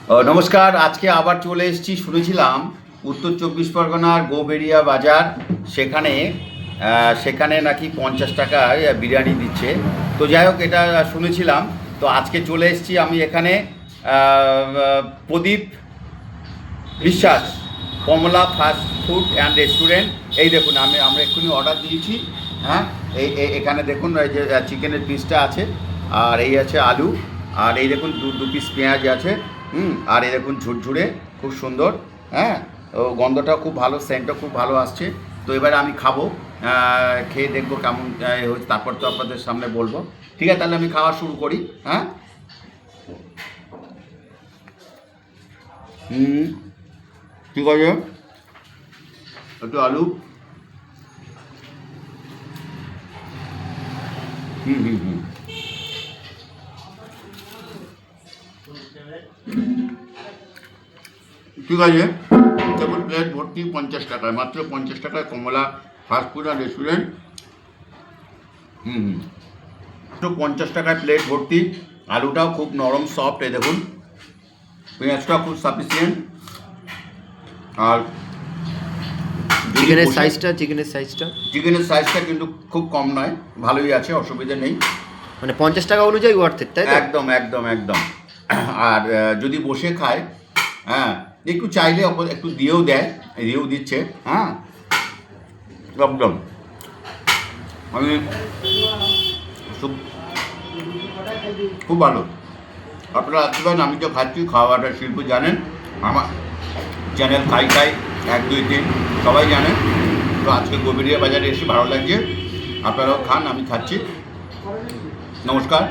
নমস্কার। আজকে আবার চলে এসেছি। শুনেছিলাম উত্তর চব্বিশ পরগনার গোবেরিয়া বাজার, সেখানে নাকি 50 টাকায় বিরিয়ানি দিচ্ছে। তো যাই হোক, এটা শুনেছিলাম। তো আজকে চলে এসেছি আমি এখানে। প্রদীপ বিশ্বাস, কমলা ফাস্ট ফুড অ্যান্ড রেস্টুরেন্ট। এই দেখুন, আমরা এক্ষুনি অর্ডার দিয়েছি। হ্যাঁ, এখানে দেখুন, এই যে চিকেনের পিসটা আছে, আর এই আছে আলু, আর এই দেখুন দু পিস পেঁয়াজ আছে। আর এই দেখুন ঝুরঝুরে, খুব সুন্দর। হ্যাঁ, ও গন্ধটাও খুব ভালো, সেন্টও খুব ভালো আসছে। তো এবারে আমি খাবো, খেয়ে দেখবো কেমন হচ্ছে, তারপর তো আপনাদের সামনে বলবো। ঠিক আছে, তাহলে আমি খাওয়া শুরু করি। হ্যাঁ। হুম, ঠিক আছে। একটু আলু। হুম হুম হুম ঠিক আছে। দেখুন, প্লেট ভর্তি 50 টাকায়, মাত্র 50 টাকায় কমলা ফাস্টফুড আর রেস্টুরেন্ট। হুম হুম তো 50 টাকায় প্লেট ভর্তি। আলুটাও খুব নরম সফট, এই দেখুন। পেঁয়াজটাও খুব সাফিসিয়েন্ট। আর যদি বসে চিকেনের সাইজটা চিকেনের সাইজটা কিন্তু খুব কম নয়, ভালোই আছে, অসুবিধা নেই। মানে 50 টাকা অনুযায়ী ওয়ার্থের, তাই তো? একদম একদম একদম। আর যদি বসে খায়, হ্যাঁ, একটু চাইলে একটু দিয়েও দিচ্ছে। হ্যাঁ, একদম। আমি খুব খুব ভালো। আপনারা আসতে পারেন। আমি তো খাচ্ছি, খাওয়াটা শিল্প জানেন। আমার চ্যানেল খাই খাই 1 2 3 সবাই জানেন। তো আজকে গোবেরিয়া বাজারে এসে ভালো লাগছে। আপনারাও খান, আমি খাচ্ছি। নমস্কার।